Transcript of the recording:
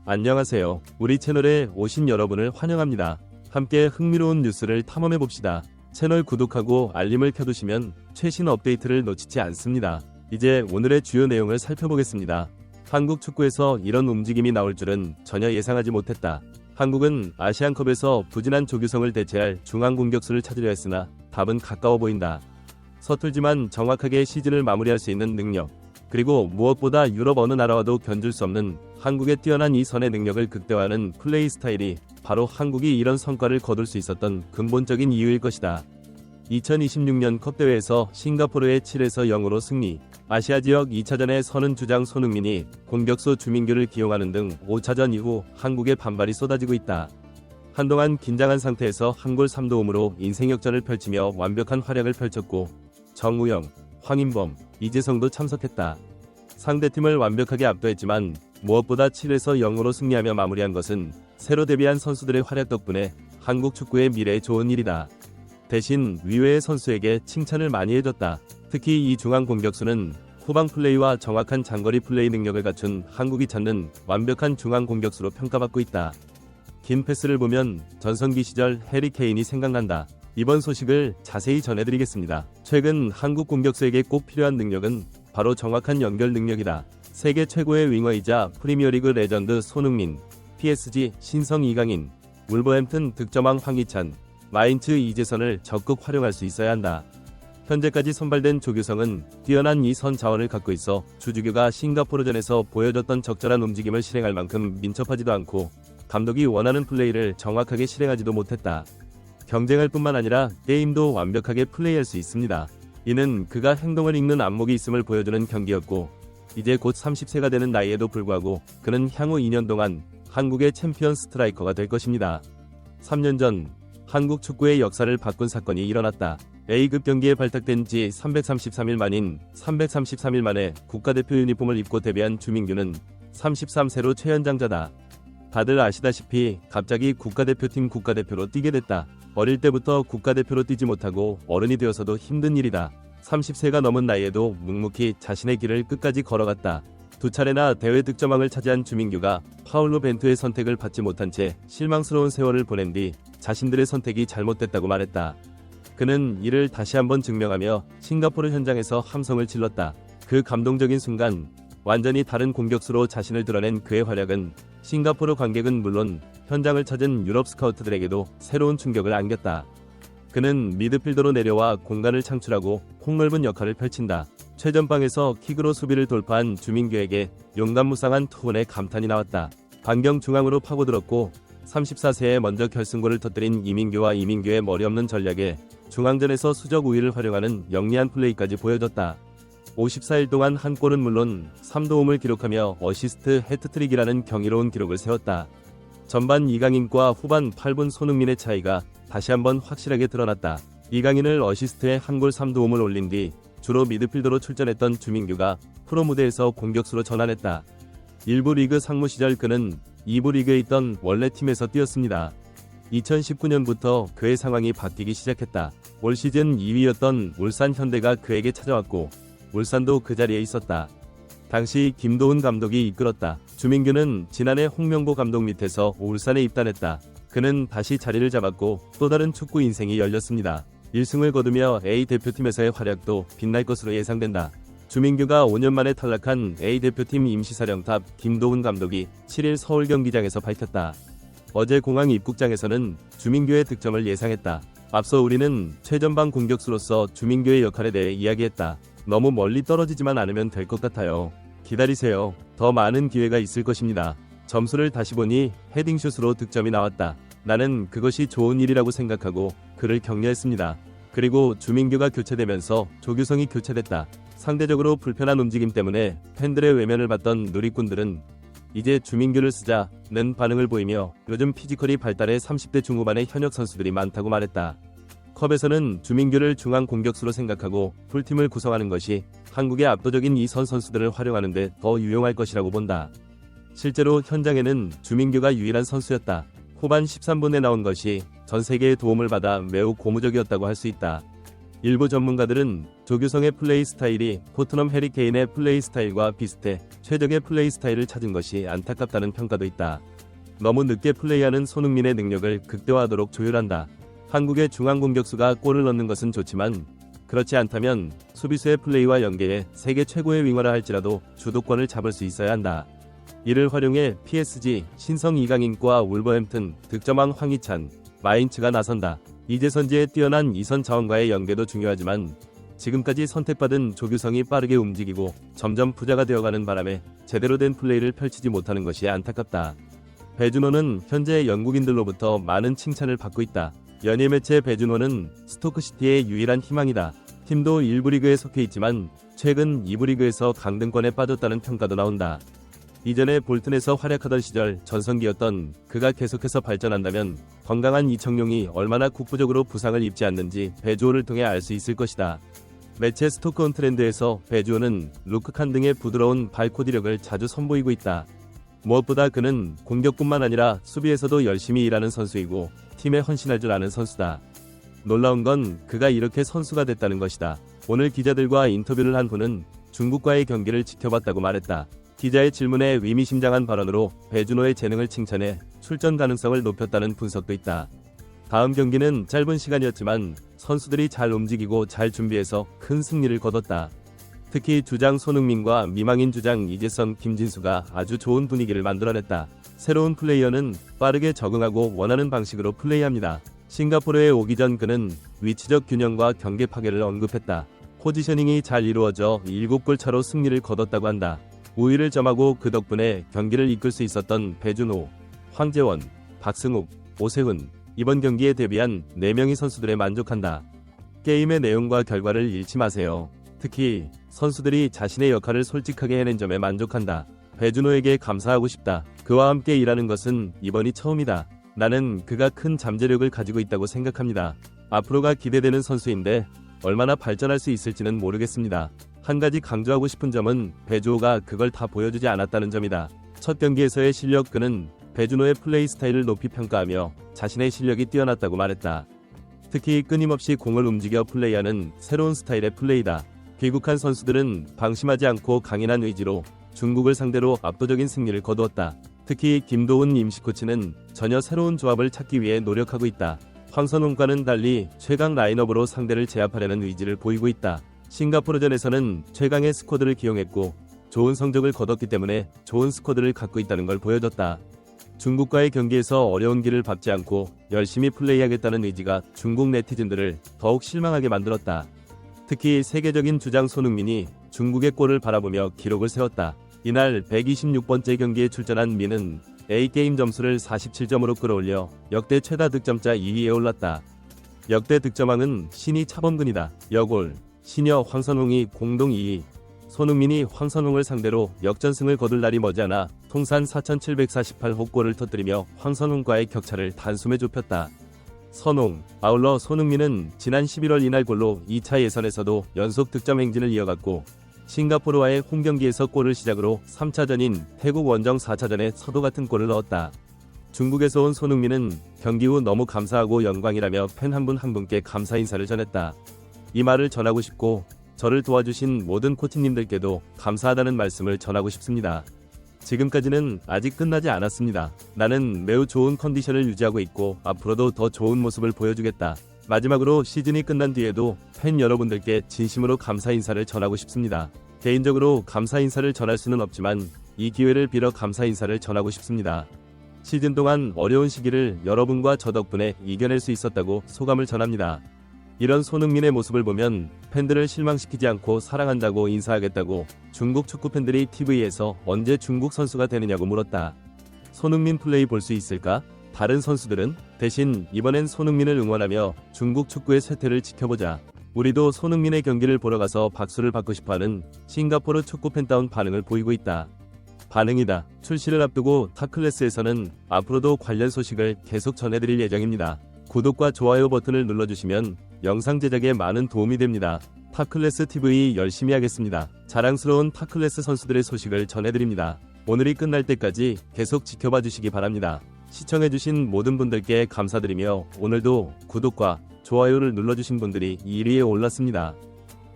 안녕하세요. 우리 채널에 오신 여러분을 환영합니다. 함께 흥미로운 뉴스를 탐험해봅시다. 채널 구독하고 알림을 켜두시면 최신 업데이트를 놓치지 않습니다. 이제 오늘의 주요 내용을 살펴보겠습니다. 한국 축구에서 이런 움직임이 나올 줄은 전혀 예상하지 못했다. 한국은 아시안컵에서 부진한 조규성을 대체할 중앙 공격수를 찾으려 했으나 답은 가까워 보인다. 서툴지만 정확하게 시즌을 마무리할 수 있는 능력, 그리고 무엇보다 유럽 어느 나라와도 견줄 수 없는 한국의 뛰어난 이 선의 능력을 극대화하는 플레이 스타일이 바로 한국이 이런 성과를 거둘 수 있었던 근본적인 이유일 것이다. 2026년 컵대회에서 싱가포르의 7에서 0으로 승리, 아시아 지역 2차전에 서는 주장 손흥민이 공격수 주민규를 기용하는 등 5차전 이후 한국의 반발이 쏟아지고 있다. 한동안 긴장한 상태에서 한 골 3도움으로 인생 역전을 펼치며 완벽한 활약을 펼쳤고 정우영, 황인범, 이재성도 참석했다. 상대팀을 완벽하게 압도했지만 무엇보다 7에서 0으로 승리하며 마무리한 것은 새로 데뷔한 선수들의 활약 덕분에 한국 축구의 미래에 좋은 일이다. 대신 위외의 선수에게 칭찬을 많이 해줬다. 특히 이 중앙 공격수는 후방 플레이와 정확한 장거리 플레이 능력을 갖춘 한국이 찾는 완벽한 중앙 공격수로 평가받고 있다. 긴 패스를 보면 전성기 시절 해리 케인이 생각난다. 이번 소식을 자세히 전해드리겠습니다. 최근 한국 공격수에게 꼭 필요한 능력은 바로 정확한 연결 능력이다. 세계 최고의 윙어이자 프리미어리그 레전드 손흥민, PSG 신성 이강인, 울버햄튼 득점왕 황희찬, 마인츠 이재선을 적극 활용할 수 있어야 한다. 현재까지 선발된 조규성은 뛰어난 이 선 자원을 갖고 있어 주주규가 싱가포르전에서 보여줬던 적절한 움직임을 실행할 만큼 민첩하지도 않고 감독이 원하는 플레이를 정확하게 실행하지도 못했다. 경쟁할 뿐만 아니라 게임도 완벽하게 플레이할 수 있습니다. 이는 그가 행동을 읽는 안목이 있음을 보여주는 경기였고 이제 곧 30세가 되는 나이에도 불구하고 그는 향후 2년 동안 한국의 챔피언 스트라이커가 될 것입니다. 3년 전 한국 축구의 역사를 바꾼 사건이 일어났다. A급 경기에 발탁된 지 333일 만인 333일 만에 국가대표 유니폼을 입고 데뷔한 주민규는 33세로 최연장자다. 다들 아시다시피 갑자기 국가대표팀 국가대표로 뛰게 됐다. 어릴 때부터 국가대표로 뛰지 못하고 어른이 되어서도 힘든 일이다. 30세가 넘은 나이에도 묵묵히 자신의 길을 끝까지 걸어갔다. 두 차례나 대회 득점왕을 차지한 주민규가 파울로 벤투의 선택을 받지 못한 채 실망스러운 세월을 보낸 뒤 자신들의 선택이 잘못됐다고 말했다. 그는 이를 다시 한번 증명하며 싱가포르 현장에서 함성을 질렀다. 그 감동적인 순간 완전히 다른 공격수로 자신을 드러낸 그의 활약은 싱가포르 관객은 물론 현장을 찾은 유럽 스카우트들에게도 새로운 충격을 안겼다. 그는 미드필더로 내려와 공간을 창출하고 폭넓은 역할을 펼친다. 최전방에서 킥으로 수비를 돌파한 주민규에게 용감무쌍한 투혼의 감탄이 나왔다. 반경 중앙으로 파고들었고 34세에 먼저 결승골을 터뜨린 이민규의 머리 없는 전략에 중앙전에서 수적 우위를 활용하는 영리한 플레이까지 보여줬다. 54일 동안 한 골은 물론 3도움을 기록하며 어시스트 해트트릭이라는 경이로운 기록을 세웠다. 전반 이강인과 후반 8분 손흥민의 차이가 다시 한번 확실하게 드러났다. 이강인을 어시스트에 한 골 3도움을 올린 뒤 주로 미드필더로 출전했던 주민규가 프로 무대에서 공격수로 전환했다. 1부 리그 상무 시절 그는 2부 리그에 있던 원래 팀에서 뛰었습니다. 2019년부터 그의 상황이 바뀌기 시작했다. 올 시즌 2위였던 울산 현대가 그에게 찾아왔고 울산도 그 자리에 있었다. 당시 김도훈 감독이 이끌었다. 주민규는 지난해 홍명보 감독 밑에서 울산에 입단했다. 그는 다시 자리를 잡았고 또 다른 축구 인생이 열렸습니다. 1승을 거두며 A 대표팀에서의 활약도 빛날 것으로 예상된다. 주민규가 5년 만에 탈락한 A 대표팀 임시사령탑 김도훈 감독이 7일 서울 경기장에서 밝혔다. 어제 공항 입국장에서는 주민규의 득점을 예상했다. 앞서 우리는 최전방 공격수로서 주민규의 역할에 대해 이야기했다. 너무 멀리 떨어지지만 않으면 될 것 같아요. 기다리세요. 더 많은 기회가 있을 것입니다. 점수를 다시 보니 헤딩슛으로 득점이 나왔다. 나는 그것이 좋은 일이라고 생각하고 그를 격려했습니다. 그리고 주민규가 교체되면서 조규성이 교체됐다. 상대적으로 불편한 움직임 때문에 팬들의 외면을 받던 누리꾼들은 이제 주민규를 쓰자는 반응을 보이며 요즘 피지컬이 발달해 30대 중후반의 현역 선수들이 많다고 말했다. 컵에서는 주민규를 중앙 공격수로 생각하고 풀팀을 구성하는 것이 한국의 압도적인 이 선 선수들을 활용하는 데 더 유용할 것이라고 본다. 실제로 현장에는 주민규가 유일한 선수였다. 후반 13분에 나온 것이 전 세계의 도움을 받아 매우 고무적이었다고 할 수 있다. 일부 전문가들은 조규성의 플레이 스타일이 토트넘 해리 케인의 플레이 스타일과 비슷해 최적의 플레이 스타일을 찾은 것이 안타깝다는 평가도 있다. 너무 늦게 플레이하는 손흥민의 능력을 극대화하도록 조율한다. 한국의 중앙 공격수가 골을 넣는 것은 좋지만 그렇지 않다면 수비수의 플레이와 연계해 세계 최고의 윙어라 할지라도 주도권을 잡을 수 있어야 한다. 이를 활용해 PSG, 신성 이강인과 울버햄튼, 득점왕 황희찬, 마인츠가 나선다. 이재선지의 뛰어난 이선 자원과의 연계도 중요하지만 지금까지 선택받은 조규성이 빠르게 움직이고 점점 부자가 되어가는 바람에 제대로 된 플레이를 펼치지 못하는 것이 안타깝다. 배준호는 현재 영국인들로부터 많은 칭찬을 받고 있다. 연예 매체 배준호는 스토크시티의 유일한 희망이다. 팀도 1부 리그에 속해 있지만 최근 2부 리그에서 강등권에 빠졌다는 평가도 나온다. 이전에 볼튼에서 활약하던 시절 전성기였던 그가 계속해서 발전한다면 건강한 이청용이 얼마나 국부적으로 부상을 입지 않는지 배주호를 통해 알 수 있을 것이다. 매체 스토크온트렌드에서 배주호는 루크칸 등의 부드러운 발코디력을 자주 선보이고 있다. 무엇보다 그는 공격뿐만 아니라 수비에서도 열심히 일하는 선수이고 팀에 헌신할 줄 아는 선수다. 놀라운 건 그가 이렇게 선수가 됐다는 것이다. 오늘 기자들과 인터뷰를 한 후는 중국과의 경기를 지켜봤다고 말했다. 기자의 질문에 의미심장한 발언으로 배준호의 재능을 칭찬해 출전 가능성을 높였다는 분석도 있다. 다음 경기는 짧은 시간이었지만 선수들이 잘 움직이고 잘 준비해서 큰 승리를 거뒀다. 특히 주장 손흥민과 미망인 주장 이재성, 김진수가 아주 좋은 분위기를 만들어냈다. 새로운 플레이어는 빠르게 적응하고 원하는 방식으로 플레이합니다. 싱가포르에 오기 전 그는 위치적 균형과 경계 파괴를 언급했다. 포지셔닝이 잘 이루어져 7골 차로 승리를 거뒀다고 한다. 우위를 점하고 그 덕분에 경기를 이끌 수 있었던 배준호, 황재원, 박승욱, 오세훈, 이번 경기에 데뷔한 4명의 선수들에 만족한다. 게임의 내용과 결과를 잃지 마세요. 특히 선수들이 자신의 역할을 솔직하게 해낸 점에 만족한다. 배준호에게 감사하고 싶다. 그와 함께 일하는 것은 이번이 처음이다. 나는 그가 큰 잠재력을 가지고 있다고 생각합니다. 앞으로가 기대되는 선수인데 얼마나 발전할 수 있을지는 모르겠습니다. 한 가지 강조하고 싶은 점은 배주호가 그걸 다 보여주지 않았다는 점이다. 첫 경기에서의 실력 그는 배준호의 플레이 스타일을 높이 평가하며 자신의 실력이 뛰어났다고 말했다. 특히 끊임없이 공을 움직여 플레이하는 새로운 스타일의 플레이다. 귀국한 선수들은 방심하지 않고 강인한 의지로 중국을 상대로 압도적인 승리를 거두었다. 특히 김도훈 임시코치는 전혀 새로운 조합을 찾기 위해 노력하고 있다. 황선홍과는 달리 최강 라인업으로 상대를 제압하려는 의지를 보이고 있다. 싱가포르전에서는 최강의 스쿼드를 기용했고 좋은 성적을 거뒀기 때문에 좋은 스쿼드를 갖고 있다는 걸 보여줬다. 중국과의 경기에서 어려운 길을 밟지 않고 열심히 플레이하겠다는 의지가 중국 네티즌들을 더욱 실망하게 만들었다. 특히 세계적인 주장 손흥민이 중국의 골을 바라보며 기록을 세웠다. 이날 126번째 경기에 출전한 민은 A게임 점수를 47점으로 끌어올려 역대 최다 득점자 2위에 올랐다. 역대 득점왕은 신이 차범근이다. 여골, 신여 황선홍이 공동 2위. 손흥민이 황선홍을 상대로 역전승을 거둘 날이 머지않아 통산 4,748호 골을 터뜨리며 황선홍과의 격차를 단숨에 좁혔다. 선홍, 아울러 손흥민은 지난 11월 이날 골로 2차 예선에서도 연속 득점 행진을 이어갔고 싱가포르와의 홈경기에서 골을 시작으로 3차전인 태국 원정 4차전에 서도 같은 골을 넣었다. 중국에서 온 손흥민은 경기 후 너무 감사하고 영광이라며 팬 한 분 한 분께 감사 인사를 전했다. 이 말을 전하고 싶고 저를 도와주신 모든 코치님들께도 감사하다는 말씀을 전하고 싶습니다. 지금까지는 아직 끝나지 않았습니다. 나는 매우 좋은 컨디션을 유지하고 있고 앞으로도 더 좋은 모습을 보여주겠다. 마지막으로 시즌이 끝난 뒤에도 팬 여러분들께 진심으로 감사 인사를 전하고 싶습니다. 개인적으로 감사 인사를 전할 수는 없지만 이 기회를 빌어 감사 인사를 전하고 싶습니다. 시즌 동안 어려운 시기를 여러분과 저 덕분에 이겨낼 수 있었다고 소감을 전합니다. 이런 손흥민의 모습을 보면 팬들을 실망시키지 않고 사랑한다고 인사하겠다고 중국 축구 팬들이 TV에서 언제 중국 선수가 되느냐고 물었다. 손흥민 플레이 볼 수 있을까? 다른 선수들은? 대신 이번엔 손흥민을 응원하며 중국 축구의 쇠퇴를 지켜보자. 우리도 손흥민의 경기를 보러 가서 박수를 받고 싶어하는 싱가포르 축구 팬다운 반응을 보이고 있다. 반응이다. 출시를 앞두고 탑클래스에서는 앞으로도 관련 소식을 계속 전해드릴 예정입니다. 구독과 좋아요 버튼을 눌러주시면 영상 제작에 많은 도움이 됩니다. 탑클래스 TV 열심히 하겠습니다. 자랑스러운 탑클래스 선수들의 소식을 전해드립니다. 오늘이 끝날 때까지 계속 지켜봐 주시기 바랍니다. 시청해주신 모든 분들께 감사드리며 오늘도 구독과 좋아요를 눌러주신 분들이 1위에 올랐습니다.